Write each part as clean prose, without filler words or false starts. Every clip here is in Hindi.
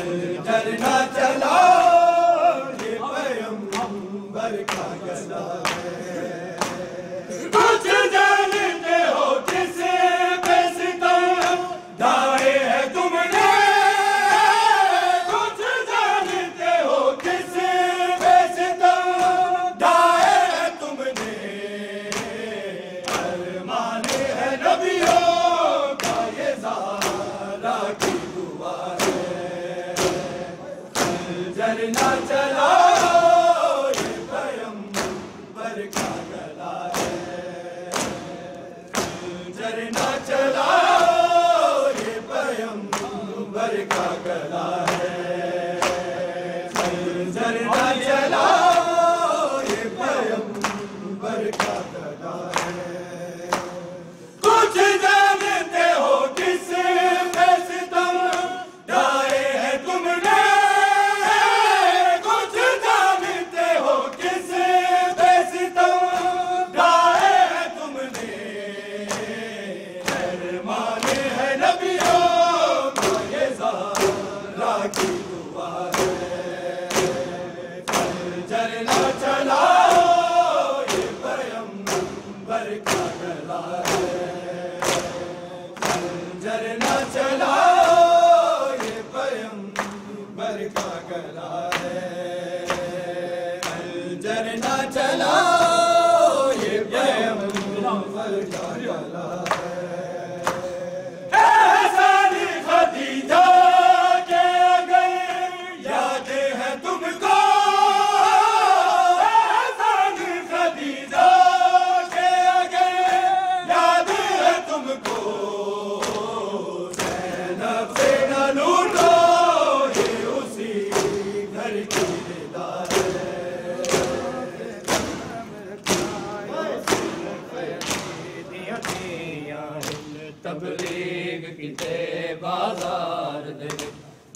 झरना चला ये पैगंबर का गला है। कुछ जानते हो किसे पे सितम ढाए है तुमने, कुछ जानते हो किसे पे सितम ढाए है तुमने। अरमान है नबियों का ये ज़ारा की दुआ है। झरना चला ये पैगंबर का गला है। झरना चला ये पैगंबर का गला है। झरना चला ये पैगंबर का गला है। कुछ जानते हो किसे पे सितम ढाए है तुमने, कुछ जानते हो किसे पे सितम ढाए है तुमने। अरमान है नबियों का ये ज़ारा की दुआ है। झरना चला ये पैगंबर का गला है। झरना चला ये पैगंबर का गला है। झरना चला ये पैगंबर का गला है। एहसान खदीजा के अगर याद है तुमको, एहसान खदीजा के अगर याद है तुमको। ज़ैनब से न लूटो ये उसी घर की निदा है। तबलीग किते बाजार दे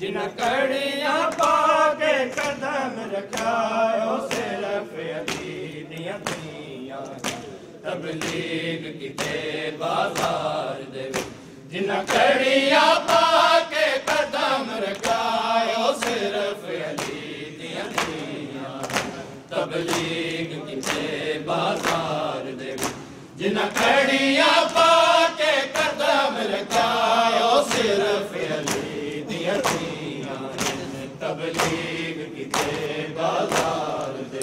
जिन कड़ियां पाके कदम रखायो सिर्फ अली दियां दियां। तबलीग किते बाजार दे जिन कड़ियां पाके कदम रखायो सिर्फ अली दियां दियां। तबलीग किते बाजार दे जिन कड़ियां पाके कदम रखायो सिर्फ अली दियां दियां। तबलीग किते बाजार दे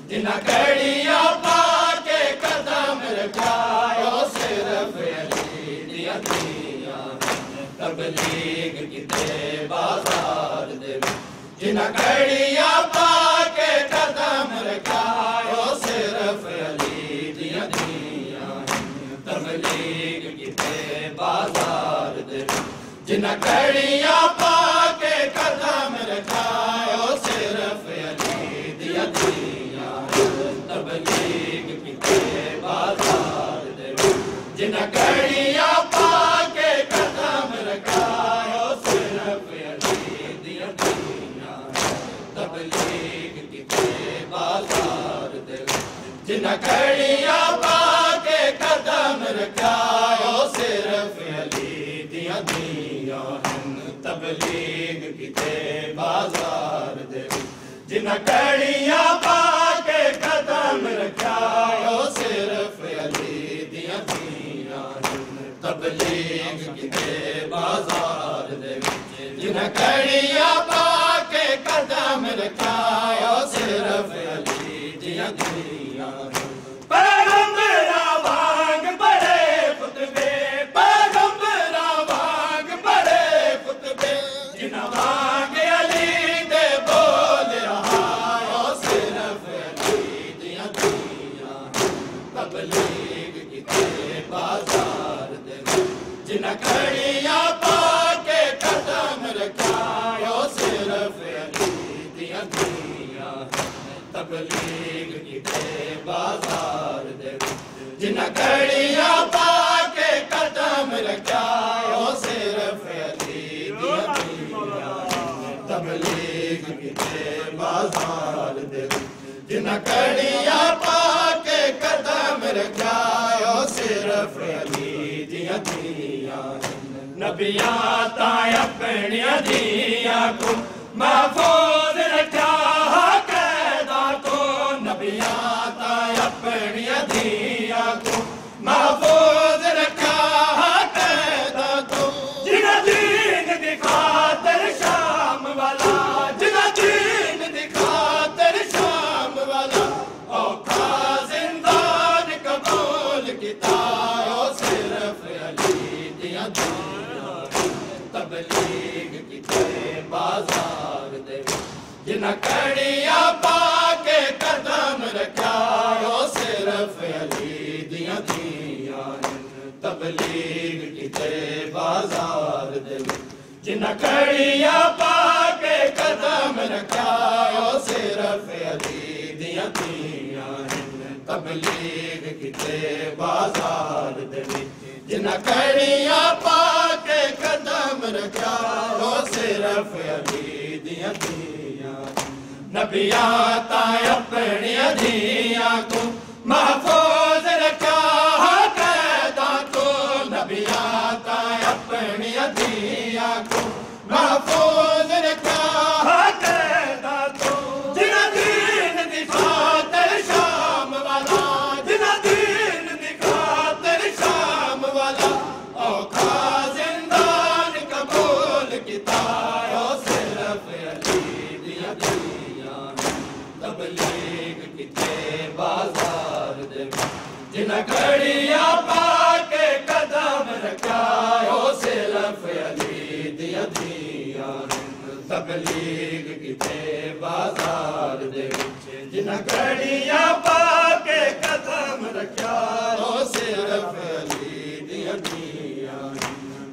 जिन कड़ियां पाके कदम रखायो सिर्फ अली दियां दियां। तबलीग किते बाजार दे जिन कड़ियां पाके कदम रखायो सिर्फ अली दियां दियां। तबलीग किते बाजार दे जिन कड़ियां पाके कदम रखायो सिर्फ अली दियां दियां। तबलीग किते बाजार दे जिन कड़ियां पाके कदम रखायो सिर्फ अली दियां दियां। तबलीग किते बाजार दे जिन कड़ियां पाके कदम रखायो सिर्फ अली दियां दियां। तबलीग किते बाजार दे जिन कड़ियां पाके कदम रखायो सिर्फ अली दियां दियां। तबलीग किते बाजार दे जिन कड़ियां पाके कदम रखायो सिर्फ अली दियां दियां। पैगंबरा वांग बड़े खुतबे, पैगंबरा वांग बड़े खुतबे जिन वांग अली दे बोल रहायो सिर्फ अली दियां दियां। तबलीग किते बाजार दे जिन कड़ियां पाके कदम रखायो सिर्फ अली दियां दियां। तबलीग किते बाजार दे जिन कड़ियां पाके कदम रखायो सिर्फ अली दियां दियां। तबलीग किते बाजार दे जिन कड़ियां पाके कदम रखायो सिर्फ अली दियां दियां। नबियां तां अपनियां दियां को महफूज रखा कैदा तो नबियां तां अपनियां दियां को महफूज रखा कैदा तो जिन्हां दीन दी खातिर शाम वाला जिन्हां दीन दी खातिर शाम वाला औखा जिंदान कबूल किता ओ सिर्फ अली दियां तबलीग किते बाजार दे जिन्हां कड़ियां पाके कदम रखा ओ सिर्फ अली दियां दियां तबलीग किते बाजार दे जिन्हां कड़ियां पाके कदम रखा ओ सिर्फ अली दियां दियां तबलीग किते बाजार दे जिन्हां कड़ियां पाके कदम रखा ओ सिर्फ अली दियां दियां नबियां तां अपनियां दियां को महफूज रखा कैदा तो नबियां तां अपनियां दियां को महफूज रखा कैदा तो जिन्हां दीन दी खातिर शाम वाला जिन्हां दीन दी खातिर शाम वाला औखा जिंदान कबूल किता ओ सिर्फ अली दियां दियां तबलीग किते बाजार दे जिन्हां कड़ियां पाके कदम रखा ओ सिर्फ अली दियां दियां तबलीग किते बाजार दे जिन्हां कड़ियां पाके कदम रखा ओ सिर्फ अली दियां दियां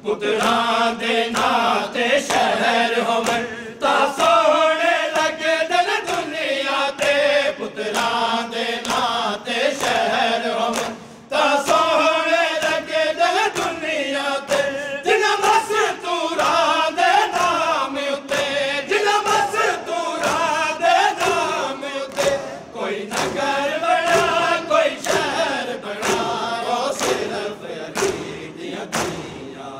पुत्रां दे नाते शहर होवन ता सोहणे लगे दिल दुनिया ते पुत्रां दे नाते शहर होवन ता सोहणे लगे दिल दुनिया ते जिन्हां मस्तूरा दे नाम उते जिन्हां मस्तूरा दे नाम उते कोई नगर बना कोई शहर बना ओ सिर्फ अली दियां दियां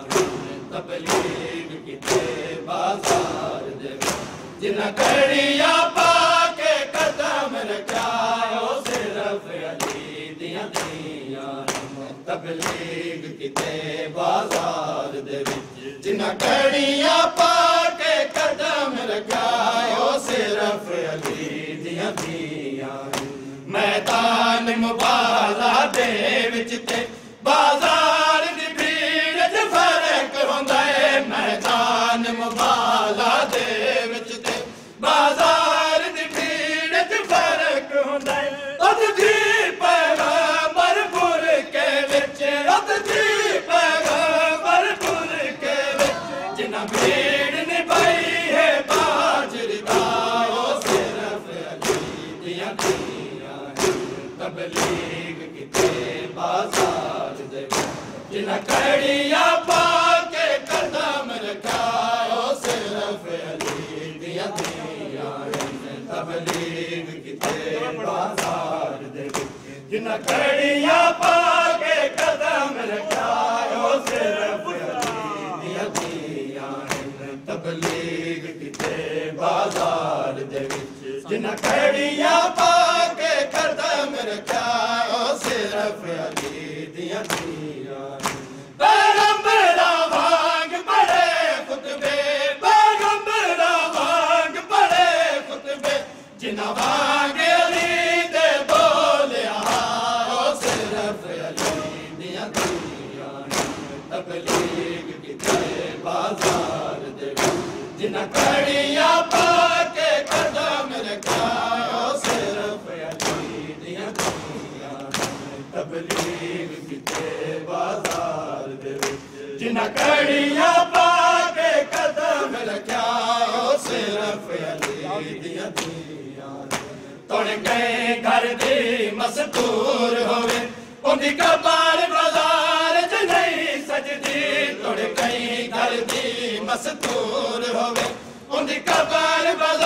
तबलीग किते बाजार दे जिन्हां कड़ियां पाके कदम रखा ओ सिर्फ अली दियां दियां तबलीग किते बाजार दे जिन्हां कड़ियां पाके कदम रखा ओ सिर्फ अली दियां दियां मैदान मुबाला दे विच ते बाजार दी भीड़ च फर्क हुंदा है मैदान मुबाला दे विच ते बाजार दी भीड़ च फर्क हुंदा है अद जी पैगंबर पुर के विच अद जी पैगंबर पुर के विच जिन्हां भीड़ निभाई है बाजरी दा ओ सिर्फ अली दियां दियां तबलीग किते बाजार दे जिन्हां कड़ियां पाके कदम रखा ओ सिर्फ अली दियां दियां तबलीग किते बाजार दे जिन्हां कड़ियां पाके कदम रखा ओ सिर्फ अली दियां दियां तबलीग किते बाजार दे जिन्हां कड़ियां पाके कदम रखा ओ सिर्फ अली दियां दियां पैगंबरा वांग पढ़े खुतबे पैगंबरा वांग पढ़े खुतबे जिन्हां वांग अली दे बोलिया ओ सिर्फ अली दियां दियां तबलीग किते बाजार दे जिन्हां कड़ियां पाके कदम रखा ओ सिर्फ अली दियां दियां तबलीग किते बाजार दे जिन्हां कड़ियां पाके कदम रखा ओ सिर्फ अली दियां दियां तुण गए घर दी मस्तूर होवे उंदी कबार बाजार च नहीं सजदी तुण गई घर दी मस्तूर होवे उंदी कबार बाजार